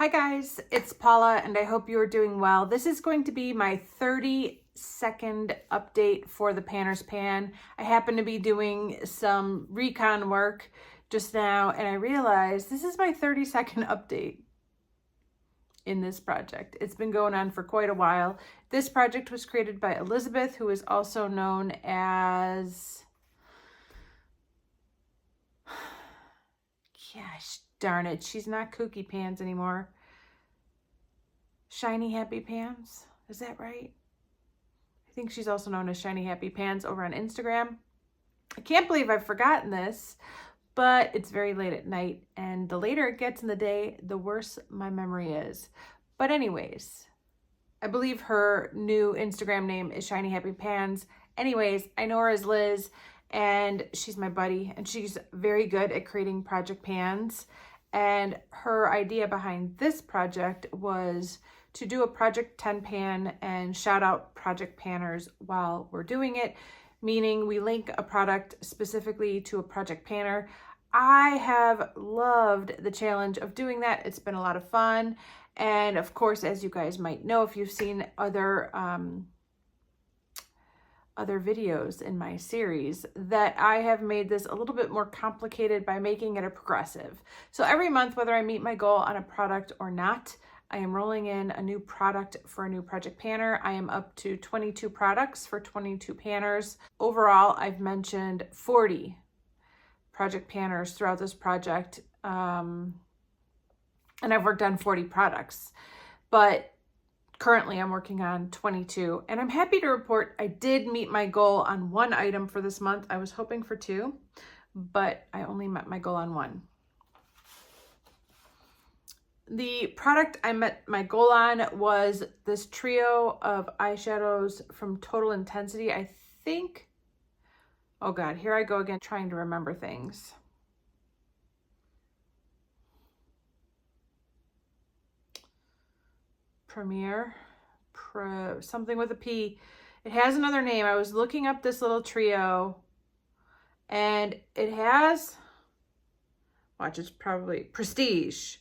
Hi guys, it's Paula and I hope you are doing well. This is going to be my 30-second update for the Panners Pan. I happen to be doing some recon work just now and I realized this is my 30-second update in this project. It's been going on for quite a while. This project was created by Elizabeth, who is also known as... Gosh darn it, she's not Kooky Pans anymore. Shiny Happy Pans, is that right? I think she's also known as Shiny Happy Pans over on Instagram. I can't believe I've forgotten this, but it's very late at night, and the later it gets in the day, the worse my memory is. But anyways, I believe her new Instagram name is Shiny Happy Pans. Anyways, I know her as Liz, and she's my buddy, and she's very good at creating project pans. And her idea behind this project was to do a Project 10 pan and shout out Project Panners while we're doing it, meaning we link a product specifically to a Project Panner. I have loved the challenge of doing that. It's been a lot of fun. And of course, as you guys might know, if you've seen other videos in my series, that I have made this a little bit more complicated by making it a progressive. So every month, whether I meet my goal on a product or not, I am rolling in a new product for a new Project Panner. I am up to 22 products for 22 panners. Overall, I've mentioned 40 Project Panners throughout this project. And I've worked on 40 products, but currently I'm working on 22, and I'm happy to report I did meet my goal on one item for this month. I was hoping for two, but I only met my goal on one. The product I met my goal on was this trio of eyeshadows from Total Intensity. I think, oh God, here I go again trying to remember things. Something with a P. It has another name. I was looking up this little trio and it has, watch, it's probably Prestige.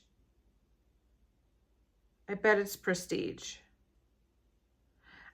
I bet it's Prestige.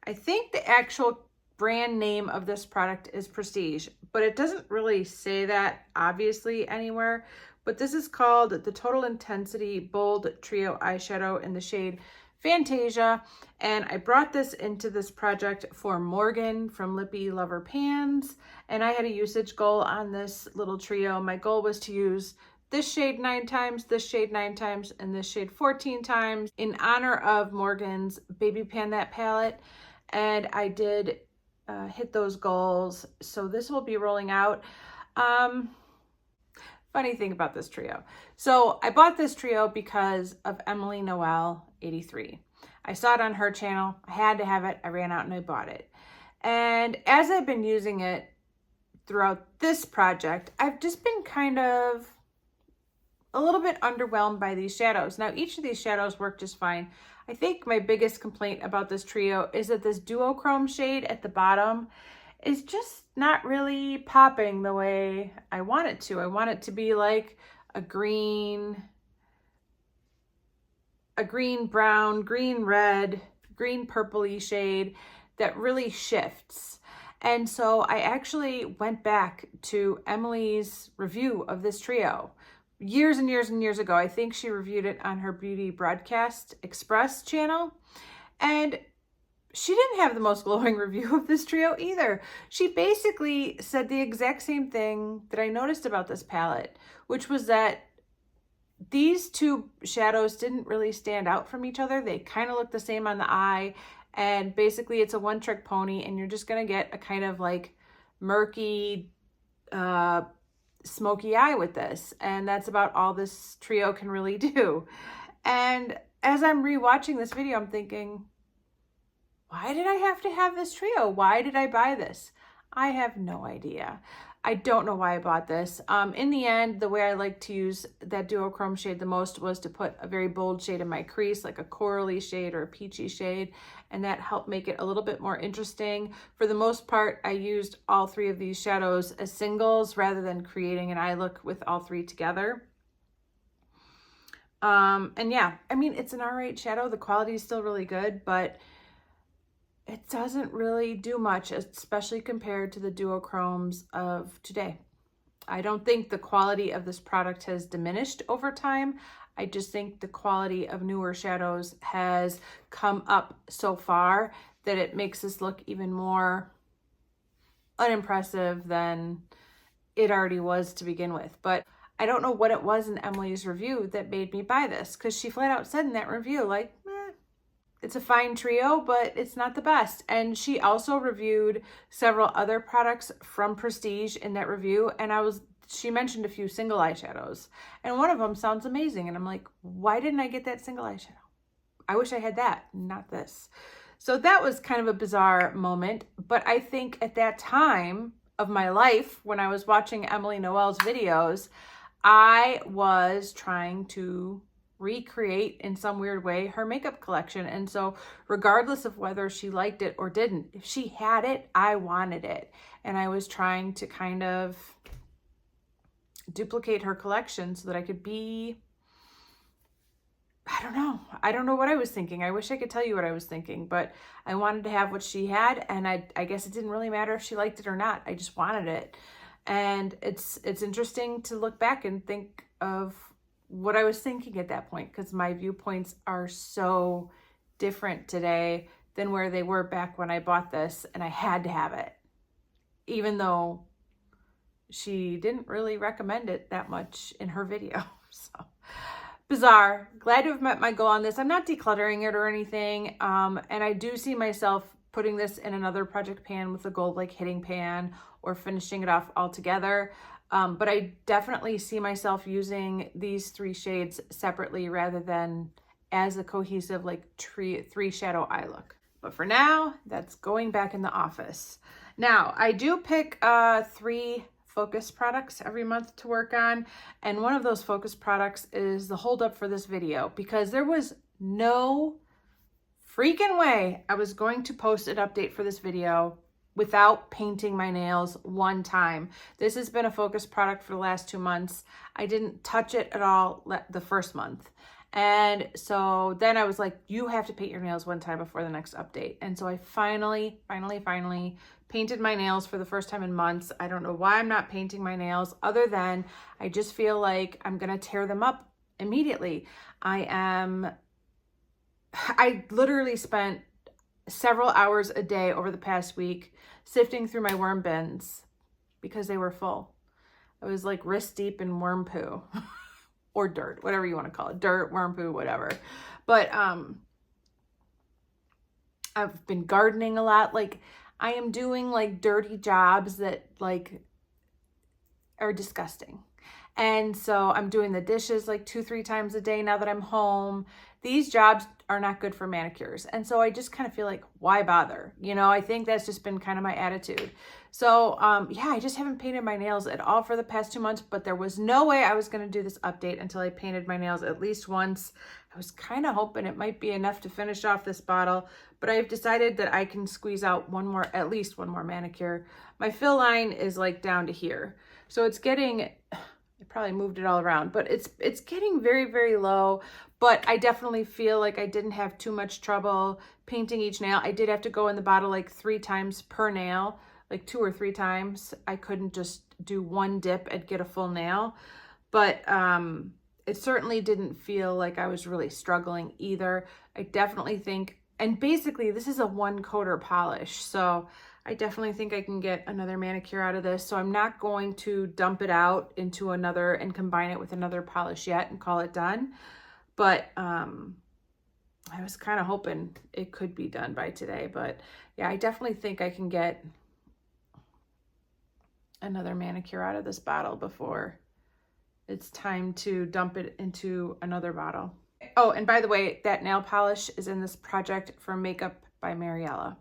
I think the actual brand name of this product is Prestige, but it doesn't really say that obviously anywhere. But this is called the Total Intensity Bold Trio Eyeshadow in the shade Fantasia, and I brought this into this project for Morgan from Lippy Lover Pans, and I had a usage goal on this little trio. My goal was to use this shade 9 times, this shade 9 times, and this shade 14 times in honor of Morgan's Baby Pan That palette, and I did hit those goals. So this will be rolling out. Funny thing about this trio. So I bought this trio because of Emily Noel 83. I saw it on her channel. I had to have it. I ran out and I bought it. And as I've been using it throughout this project, I've just been kind of a little bit underwhelmed by these shadows. Now, each of these shadows work just fine. I think my biggest complaint about this trio is that this duochrome shade at the bottom is just not really popping the way I want it to. I want it to be like a green, brown, green, red, green, purpley shade that really shifts. And so I actually went back to Emily's review of this trio years and years and years ago. I think she reviewed it on her Beauty Broadcast Express channel. And she didn't have the most glowing review of this trio either. She basically said the exact same thing that I noticed about this palette, which was that these two shadows didn't really stand out from each other. They kind of look the same on the eye, and basically it's a one-trick pony, and you're just gonna get a kind of like murky, smoky eye with this, and that's about all this trio can really do. And as I'm rewatching this video, I'm thinking, why did I have to have this trio? Why did I buy this? I have no idea. I don't know why I bought this. In the end, the way I like to use that duochrome shade the most was to put a very bold shade in my crease, like a corally shade or a peachy shade, and that helped make it a little bit more interesting. For the most part, I used all three of these shadows as singles rather than creating an eye look with all three together. And yeah, I mean, it's an alright shadow. The quality is still really good, but it doesn't really do much, especially compared to the duochromes of today. I don't think the quality of this product has diminished over time. I just think the quality of newer shadows has come up so far that it makes this look even more unimpressive than it already was to begin with. But I don't know what it was in Emily's review that made me buy this, because she flat out said in that review, like, it's a fine trio, but it's not the best. And she also reviewed several other products from Prestige in that review, and she mentioned a few single eyeshadows, and one of them sounds amazing. And I'm like, why didn't I get that single eyeshadow? I wish I had that, not this. So that was kind of a bizarre moment, but I think at that time of my life, when I was watching Emily Noel's videos, I was trying to recreate in some weird way her makeup collection. And so regardless of whether she liked it or didn't, if she had it, I wanted it. And I was trying to kind of duplicate her collection so that I could be, I don't know what I was thinking. I wish I could tell you what I was thinking, but I wanted to have what she had, and I guess it didn't really matter if she liked it or not. I just wanted it. And it's interesting to look back and think of what I was thinking at that point, because my viewpoints are so different today than where they were back when I bought this and I had to have it, even though she didn't really recommend it that much in her video. So bizarre. Glad to have met my goal on this. I'm not decluttering it or anything, and I do see myself putting this in another project pan with a gold like hitting pan, or finishing it off altogether. But I definitely see myself using these three shades separately rather than as a cohesive like three shadow eye look. But for now, that's going back in the office. Now, I do pick 3 focus products every month to work on, and one of those focus products is the hold up for this video, because there was no freaking way I was going to post an update for this video without painting my nails one time. This has been a focus product for the last 2 months. I didn't touch it at all the first month. And so then I was like, you have to paint your nails one time before the next update. And so I finally painted my nails for the first time in months. I don't know why I'm not painting my nails, other than I just feel like I'm gonna tear them up immediately. I literally spent several hours a day over the past week sifting through my worm bins because they were full. I was like wrist deep in worm poo or dirt, whatever you want to call it, dirt, worm poo, whatever. But I've been gardening a lot. Like, I am doing like dirty jobs that like are disgusting. And so I'm doing the dishes like 2-3 times a day now that I'm home. These jobs are not good for manicures. And so I just kind of feel like, why bother? You know, I think that's just been kind of my attitude. So yeah, I just haven't painted my nails at all for the past 2 months, but there was no way I was going to do this update until I painted my nails at least once. I was kind of hoping it might be enough to finish off this bottle, but I've decided that I can squeeze out at least one more manicure. My fill line is like down to here. So it's getting, I probably moved it all around, but it's getting very, very low. But I definitely feel like I didn't have too much trouble painting each nail. I did have to go in the bottle like 3 times per nail, like 2 or 3 times. I couldn't just do one dip and get a full nail. But it certainly didn't feel like I was really struggling either. I definitely think, and basically this is a 1-coater polish, so I definitely think I can get another manicure out of this. So I'm not going to dump it out into another and combine it with another polish yet and call it done. But I was kind of hoping it could be done by today. But yeah, I definitely think I can get another manicure out of this bottle before it's time to dump it into another bottle. Oh, and by the way, that nail polish is in this project for Makeup by Mariella.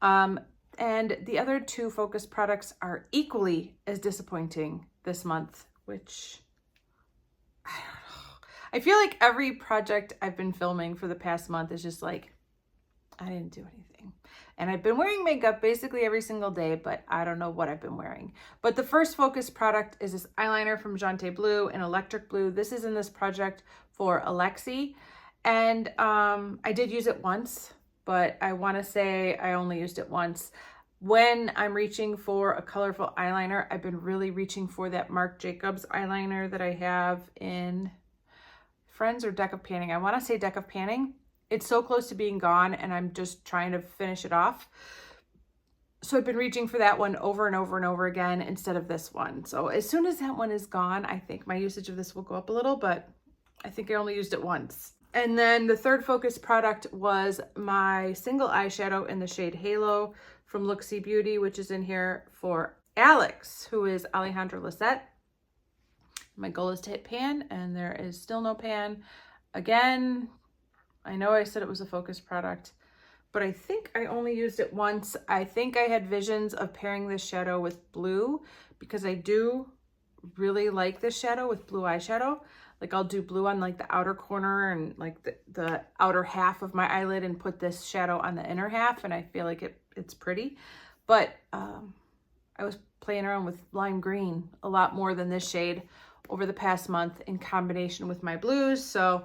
And the other 2 focus products are equally as disappointing this month, which I don't know. I feel like every project I've been filming for the past month is just like, I didn't do anything. And I've been wearing makeup basically every single day, but I don't know what I've been wearing. But the first focus product is this eyeliner from Jante Blue in Electric Blue. This is in this project for Alexi. And I did use it once, but I want to say I only used it once. When I'm reaching for a colorful eyeliner, I've been really reaching for that Marc Jacobs eyeliner that I have in Friends or Deck of Panning. I want to say Deck of Panning. It's so close to being gone and I'm just trying to finish it off. So I've been reaching for that one over and over and over again instead of this one. So as soon as that one is gone, I think my usage of this will go up a little, but I think I only used it once. And then the third focus product was my single eyeshadow in the shade Halo from Looksy Beauty, which is in here for Alex, who is Alejandra Lisette. My goal is to hit pan, and there is still no pan. Again, I know I said it was a focus product, but I think I only used it once. I think I had visions of pairing this shadow with blue because I do really like this shadow with blue eyeshadow. Like I'll do blue on like the outer corner and like the outer half of my eyelid and put this shadow on the inner half, and I feel like it's pretty. But I was playing around with lime green a lot more than this shade over the past month in combination with my blues. So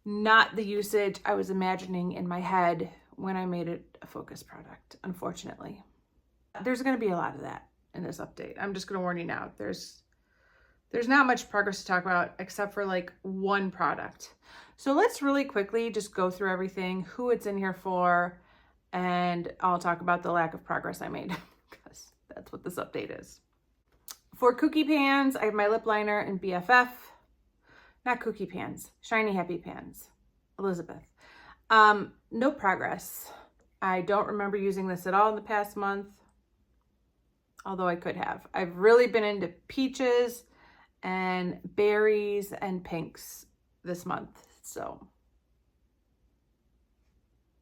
not the usage I was imagining in my head when I made it a focus product, unfortunately. There's going to be a lot of that in this update. I'm just going to warn you now. There's not much progress to talk about except for like one product. So let's really quickly just go through everything, who it's in here for, and I'll talk about the lack of progress I made because that's what this update is. For Cookie Pans, I have my lip liner in BFF. Not Cookie Pans, Shiny Happy Pans, Elizabeth. No progress. I don't remember using this at all in the past month, although I could have. I've really been into peaches and berries and pinks this month, so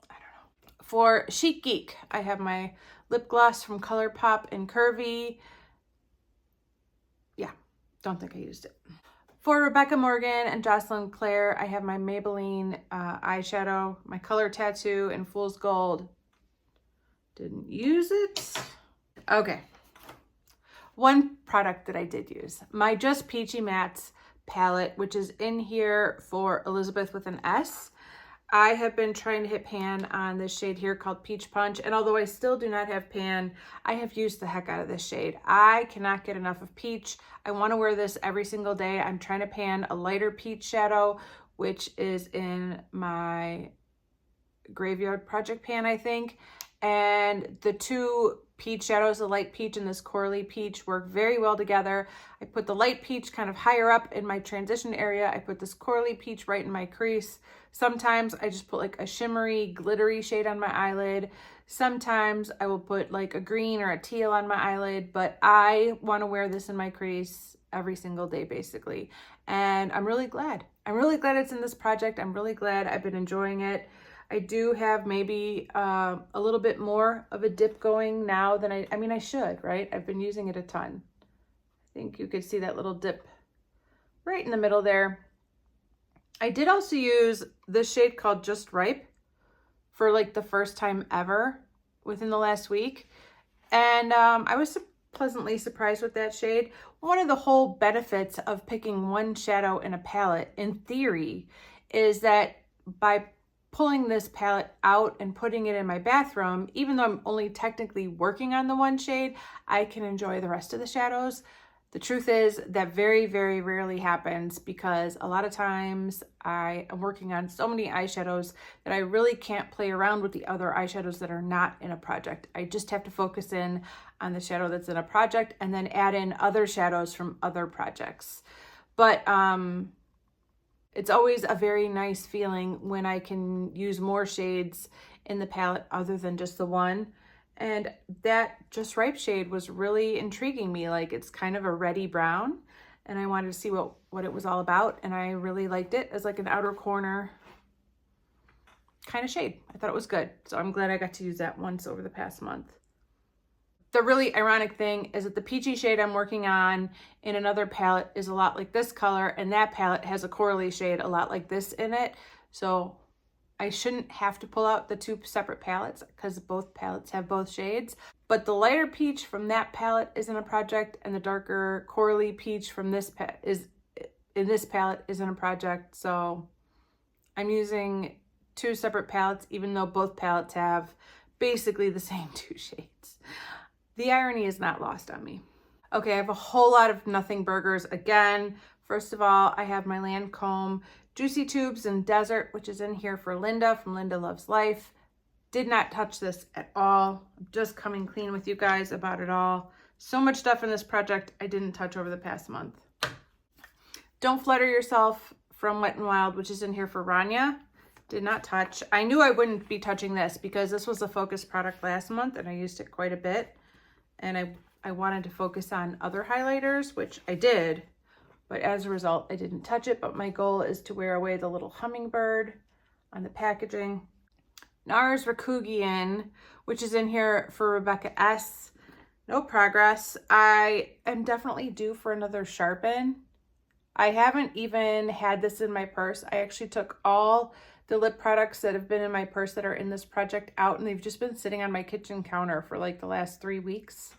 I don't know. For Chic Geek, I have my lip gloss from ColourPop in Curvy. Yeah, don't think I used it. For Rebecca Morgan and Jocelyn Claire, I have my Maybelline eyeshadow, my Color Tattoo in Fool's Gold. Didn't use it. Okay. One product that I did use, my Just Peachy Mattes palette, which is in here for Elizabeth with an S. I have been trying to hit pan on this shade here called Peach Punch, and although I still do not have pan, I have used the heck out of this shade. I cannot get enough of peach. I want to wear this every single day. I'm trying to pan a lighter peach shadow, which is in my Graveyard Project pan, I think. And the two peach shadows, the light peach and this corally peach, work very well together. I put the light peach kind of higher up in my transition area. I put this corally peach right in my crease. Sometimes I just put like a shimmery, glittery shade on my eyelid. Sometimes I will put like a green or a teal on my eyelid, but I want to wear this in my crease every single day, basically. And I'm really glad. I'm really glad it's in this project. I'm really glad I've been enjoying it. I do have maybe a little bit more of a dip going now than I mean, I should, right? I've been using it a ton. I think you could see that little dip right in the middle there. I did also use this shade called Just Ripe for like the first time ever within the last week. And I was pleasantly surprised with that shade. One of the whole benefits of picking one shadow in a palette, in theory, is that by pulling this palette out and putting it in my bathroom, even though I'm only technically working on the one shade, I can enjoy the rest of the shadows. The truth is that very, very rarely happens because a lot of times I am working on so many eyeshadows that I really can't play around with the other eyeshadows that are not in a project. I just have to focus in on the shadow that's in a project and then add in other shadows from other projects. But it's always a very nice feeling when I can use more shades in the palette other than just the one. And that Just Ripe shade was really intriguing me. Like, it's kind of a reddy brown, and I wanted to see what it was all about, and I really liked it as like an outer corner kind of shade. I thought it was good. So I'm glad I got to use that once over the past month. The really ironic thing is that the peachy shade I'm working on in another palette is a lot like this color, and that palette has a corally shade a lot like this in it. So I shouldn't have to pull out the two separate palettes because both palettes have both shades. But the lighter peach from that palette is in a project, and the darker corally peach from this palette is in this palette isn't a project, so I'm using 2 separate palettes, even though both palettes have basically the same 2 shades. The irony is not lost on me. Okay, I have a whole lot of nothing burgers again. First of all, I have my Lancome Juicy Tubes in Desert, which is in here for Linda from Linda Loves Life. Did not touch this at all. I'm just coming clean with you guys about it all. So much stuff in this project I didn't touch over the past month. Don't Flutter Yourself from Wet n Wild, which is in here for Rania. Did not touch. I knew I wouldn't be touching this because this was a focus product last month and I used it quite a bit. And I wanted to focus on other highlighters, which I did. But as a result, I didn't touch it. But my goal is to wear away the little hummingbird on the packaging. NARS Rakugian, which is in here for Rebecca S. No progress. I am definitely due for another sharpen. I haven't even had this in my purse. I actually took all the lip products that have been in my purse that are in this project out, and they've just been sitting on my kitchen counter for like the last 3 weeks.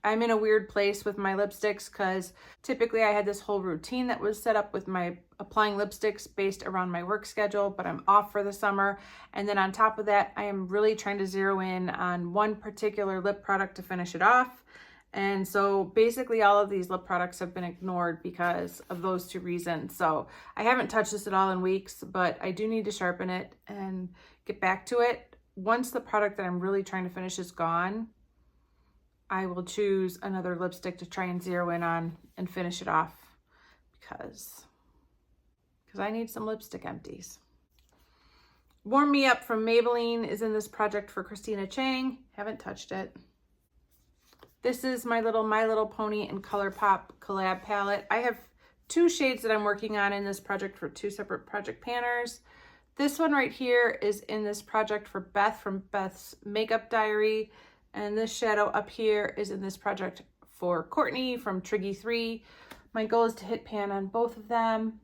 I'm in a weird place with my lipsticks because typically I had this whole routine that was set up with my applying lipsticks based around my work schedule, but I'm off for the summer. And then on top of that, I am really trying to zero in on one particular lip product to finish it off. And so basically all of these lip products have been ignored because of those 2 reasons. So I haven't touched this at all in weeks, but I do need to sharpen it and get back to it. Once the product that I'm really trying to finish is gone, I will choose another lipstick to try and zero in on and finish it off because I need some lipstick empties. Warm Me Up from Maybelline is in this project for Christina Chang. Haven't touched it. This is my little My Little Pony and ColourPop collab palette. I have 2 shades that I'm working on in this project for 2 separate project panners. This one right here is in this project for Beth from Beth's Makeup Diary. And this shadow up here is in this project for Courtney from Triggy 3. My goal is to hit pan on both of them.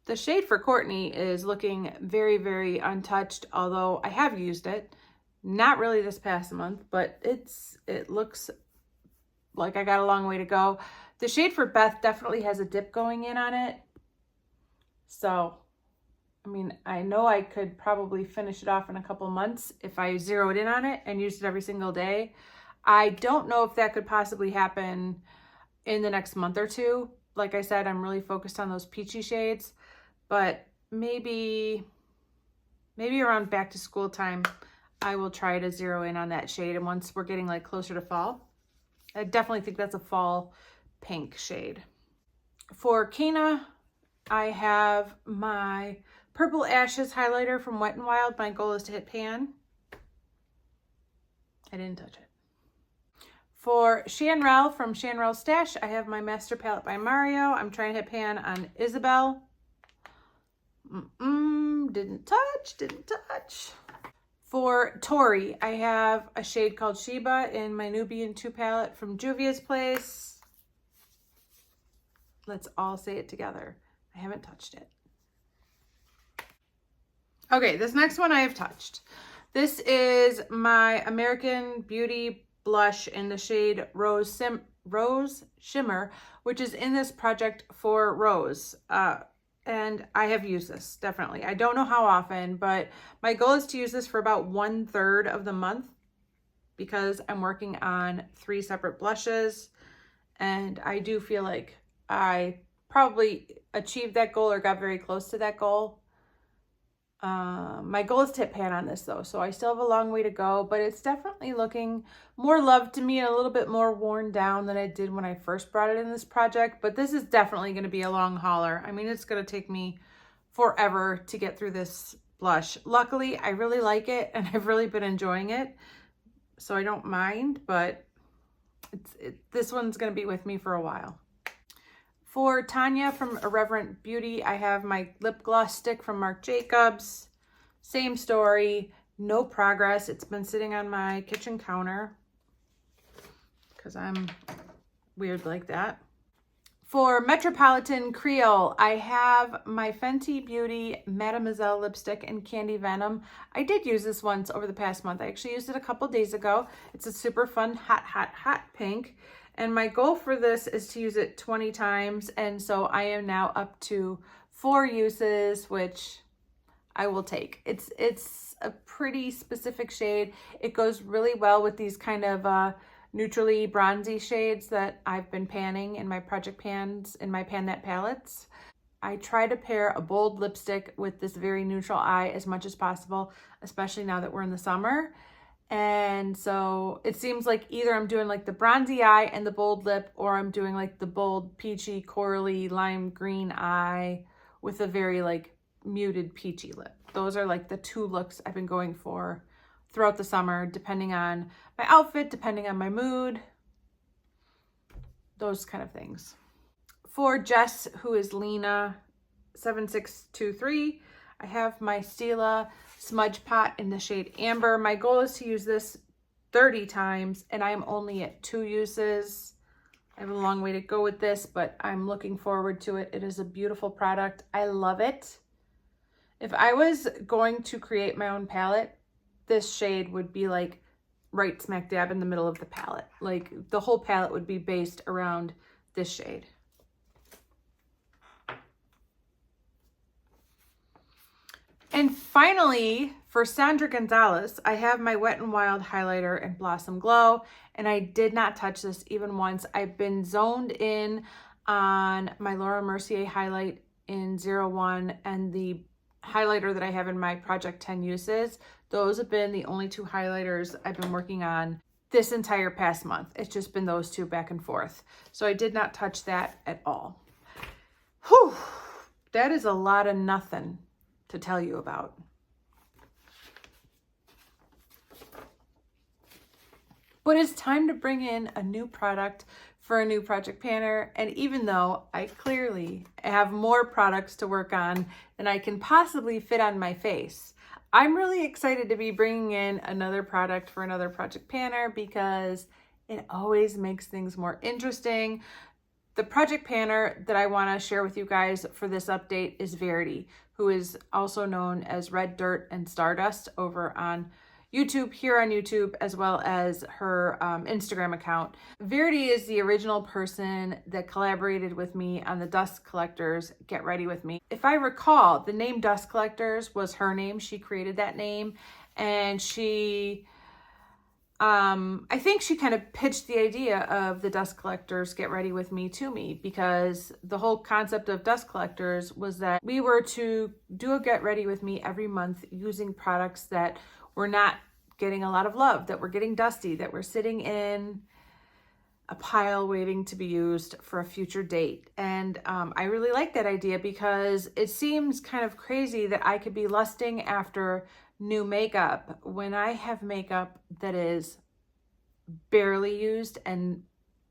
The shade for Courtney is looking very, very untouched, although I have used it. Not really this past month, but it looks like I got a long way to go. The shade for Beth definitely has a dip going in on it. So, I mean, I know I could probably finish it off in a couple months if I zeroed in on it and used it every single day. I don't know if that could possibly happen in the next month or 2. Like I said, I'm really focused on those peachy shades, but maybe around back to school time, I will try to zero in on that shade. And once we're getting like closer to fall, I definitely think that's a fall pink shade. For Kana, I have my Purple Ashes highlighter from Wet n Wild. My goal is to hit pan. I didn't touch it. For Shanrel from Shanrel Stash, I have my Master Palette by Mario. I'm trying to hit pan on Isabel. Didn't touch. For Tori, I have a shade called Sheba in my Nubian 2 palette from Juvia's Place. Let's all say it together. I haven't touched it. Okay, this next one I have touched. This is my American Beauty blush in the shade Rose Shimmer, which is in this project for Rose. And I have used this, definitely. I don't know how often, but my goal is to use this for about 1/3 of the month because I'm working on 3 separate blushes. And I do feel like I probably achieved that goal or got very close to that goal. My goal is to hit pan on this though, so I still have a long way to go, but it's definitely looking more loved to me and a little bit more worn down than I did when I first brought it in this project. But this is definitely going to be a long hauler. I mean, it's going to take me forever to get through this blush. Luckily, I really like it and I've really been enjoying it, so I don't mind, but this one's going to be with me for a while. For Tanya from Irreverent Beauty, I have my lip gloss stick from Marc Jacobs. Same story, no progress. It's been sitting on my kitchen counter because I'm weird like that. For Metropolitan Creole, I have my Fenty Beauty Mademoiselle lipstick in Candy Venom. I did use this once over the past month. I actually used it a couple days ago. It's a super fun, hot, hot, hot pink. And my goal for this is to use it 20 times. And so I am now up to 4 uses, which I will take. It's a pretty specific shade. It goes really well with these kind of neutrally bronzy shades that I've been panning in my project pans, in my Pan That palettes. I try to pair a bold lipstick with this very neutral eye as much as possible, especially now that we're in the summer. And so it seems like either I'm doing like the bronzy eye and the bold lip, or I'm doing like the bold peachy, corally, lime green eye with a very like muted peachy lip. Those are like the 2 looks I've been going for throughout the summer, depending on my outfit, depending on my mood, those kind of things. For Jess, who is Lena 7623, I have my Stila Smudge Pot in the shade Amber. My goal is to use this 30 times, and I'm only at 2 uses. I have a long way to go with this, but I'm looking forward to it. It is a beautiful product. I love it. If I was going to create my own palette, this shade would be like right smack dab in the middle of the palette. Like the whole palette would be based around this shade. And finally, for Sandra Gonzalez, I have my Wet n Wild highlighter in Blossom Glow, and I did not touch this even once. I've been zoned in on my Laura Mercier highlight in 01 and the highlighter that I have in my Project 10 uses. Those have been the only 2 highlighters I've been working on this entire past month. It's just been those 2 back and forth. So I did not touch that at all. Whew, that is a lot of nothing to tell you about. But it's time to bring in a new product for a new project panner. And even though I clearly have more products to work on than I can possibly fit on my face, I'm really excited to be bringing in another product for another project panner because it always makes things more interesting. The project panner that I want to share with you guys for this update is Verdi, who is also known as Red Dirt and Stardust over on YouTube, here on YouTube, as well as her Instagram account. Verdi is the original person that collaborated with me on the Dust Collectors Get Ready With Me. If I recall, the name Dust Collectors was her name. She created that name, and she I think she kind of pitched the idea of the Dust Collectors Get Ready With Me to me, because the whole concept of Dust Collectors was that we were to do a Get Ready With Me every month using products that were not getting a lot of love, that were getting dusty, that were sitting in a pile waiting to be used for a future date. And I really like that idea because it seems kind of crazy that I could be lusting after new makeup when I have makeup that is barely used and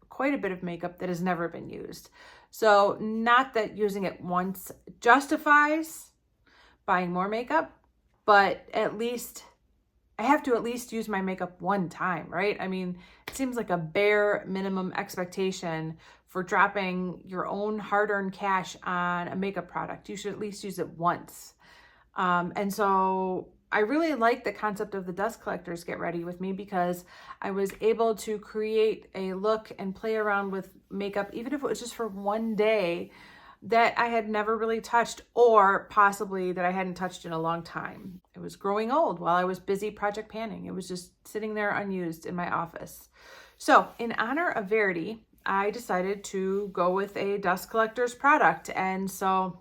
quite a bit of makeup that has never been used. So not that using it once justifies buying more makeup, but at least I have to at least use my makeup one time, right? I mean, it seems like a bare minimum expectation for dropping your own hard-earned cash on a makeup product. You should at least use it once. And so I really like the concept of the Dust Collectors Get Ready With Me because I was able to create a look and play around with makeup, even if it was just for one day, that I had never really touched, or possibly that I hadn't touched in a long time. It was growing old while I was busy project panning. It was just sitting there unused in my office. So in honor of Verdi, I decided to go with a Dust Collectors product. And so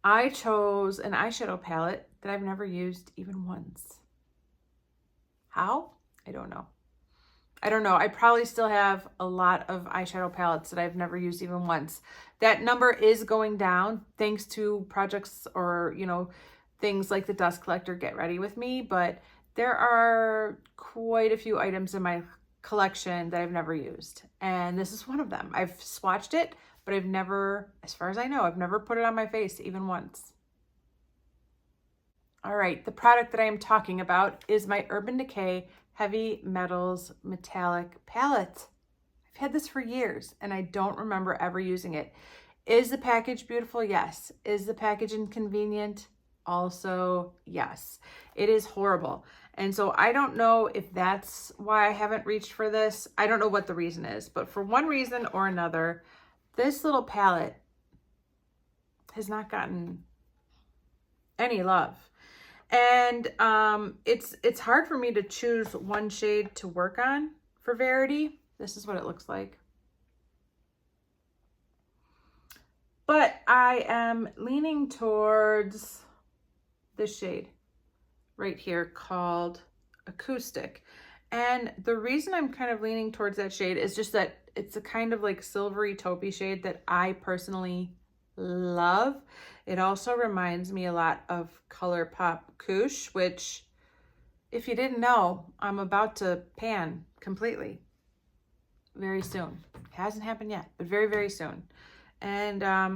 I chose an eyeshadow palette that I've never used even once. How? I don't know. I probably still have a lot of eyeshadow palettes that I've never used even once. That number is going down thanks to projects or, things like the Dust Collector Get Ready With Me, but there are quite a few items in my collection that I've never used. And this is one of them. I've swatched it, but I've never, as far as I know, I've never put it on my face even once. All right, the product that I am talking about is my Urban Decay Heavy Metals Metallic Palette. I've had this for years and I don't remember ever using it. Is the package beautiful? Yes. Is the package inconvenient? also yes, it is horrible. And so I don't know if that's why I haven't reached for this. I don't know what the reason is, but for one reason or another, this little palette has not gotten any love. And it's hard for me to choose one shade to work on for Verdi. This is what it looks like. But I am leaning towards this shade right here called Acoustic. And the reason I'm kind of leaning towards that shade is just that it's a kind of like silvery taupey shade that I personally love. It also reminds me a lot of ColourPop Koosh, which, if you didn't know, I'm about to pan completely very soon. It hasn't happened yet, but very, very soon. And I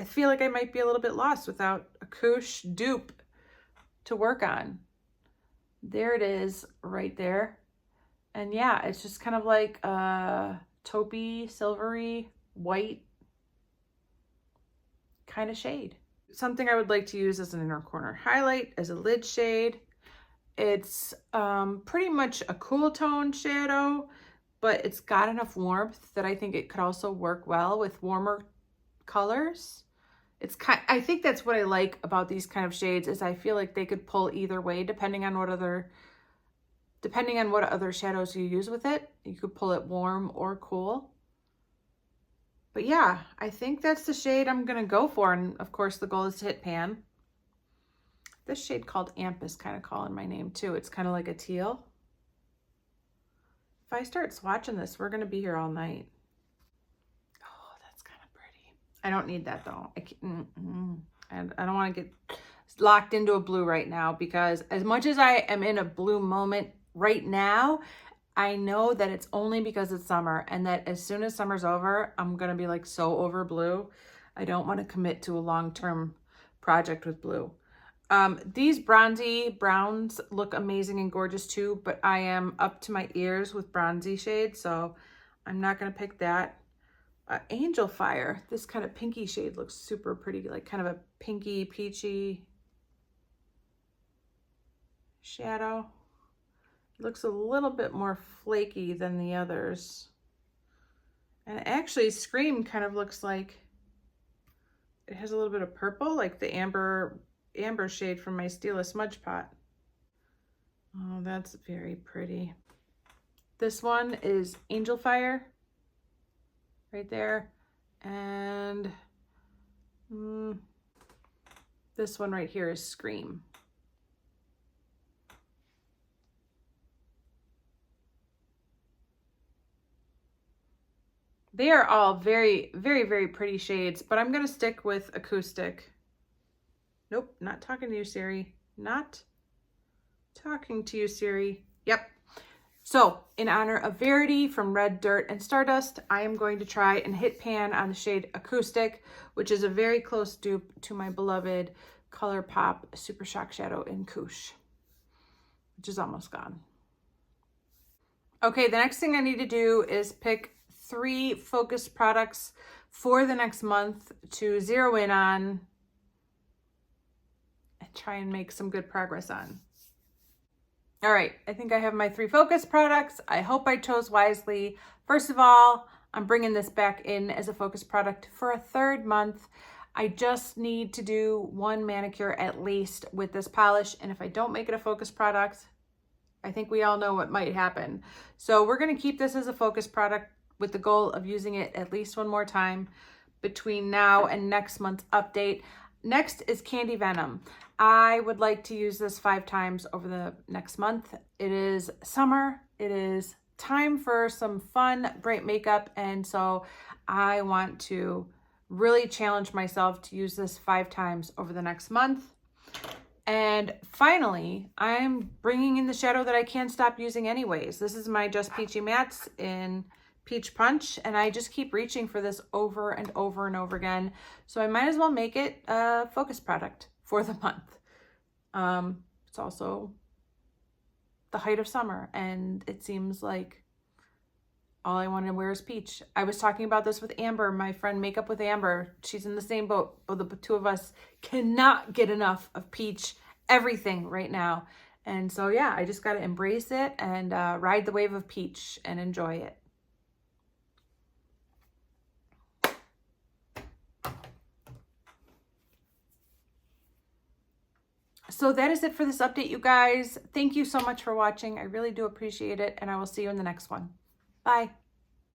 feel like I might be a little bit lost without a Koosh dupe to work on. There it is right there. And yeah, it's just kind of like a taupey, silvery, white kind of shade. Something I would like to use as an inner corner highlight, as a lid shade. It's pretty much a cool tone shadow, but it's got enough warmth that I think it could also work well with warmer colors. I think that's what I like about these kind of shades, is I feel like they could pull either way depending on what other shadows you use with it. You could pull it warm or cool. But yeah, I think that's the shade I'm gonna go for. And of course the goal is to hit pan. This shade called Amp is kind of calling my name too. It's kind of like a teal. If I start swatching this, we're gonna be here all night. Oh, that's kind of pretty. I don't need that though. I don't want to get locked into a blue right now, because as much as I am in a blue moment right now, I know that it's only because it's summer, and that as soon as summer's over, I'm going to be like so over blue. I don't want to commit to a long-term project with blue. These bronzy browns look amazing and gorgeous too, but I am up to my ears with bronzy shades, so I'm not going to pick that. Angel Fire, this kind of pinky shade looks super pretty, like kind of a pinky, peachy shadow. Looks a little bit more flaky than the others. And actually Scream kind of looks like it has a little bit of purple, like the amber shade from my Stila Smudge Pot. Oh, that's very pretty. This one is Angel Fire right there. And this one right here is Scream. They are all very, very, very pretty shades, but I'm going to stick with Acoustic. Nope, not talking to you, Siri. Not talking to you, Siri. Yep. So, in honor of Verdi from Red Dirt and Stardust, I am going to try and hit pan on the shade Acoustic, which is a very close dupe to my beloved ColourPop Super Shock Shadow in Koosh, which is almost gone. Okay, the next thing I need to do is pick 3 focus products for the next month to zero in on and try and make some good progress on. All right, I think I have my 3 focus products. I hope I chose wisely. First of all, I'm bringing this back in as a focus product for a 3rd month. I just need to do 1 manicure at least with this polish, and if I don't make it a focus product, I think we all know what might happen. So we're gonna keep this as a focus product with the goal of using it at least 1 more time between now and next month's update. Next is Candy Venom. I would like to use this 5 times over the next month. It is summer. It is time for some fun, bright makeup. And so I want to really challenge myself to use this 5 times over the next month. And finally, I'm bringing in the shadow that I can't stop using anyways. This is my Just Peachy Mattes in Peach Punch, and I just keep reaching for this over and over and over again. So I might as well make it a focus product for the month. It's also the height of summer, and it seems like all I want to wear is peach. I was talking about this with Amber, my friend Makeup with Amber. She's in the same boat. Well, the two of us cannot get enough of peach everything right now. And so, yeah, I just got to embrace it and ride the wave of peach and enjoy it. So that is it for this update, you guys. Thank you so much for watching. I really do appreciate it, and I will see you in the next one. Bye.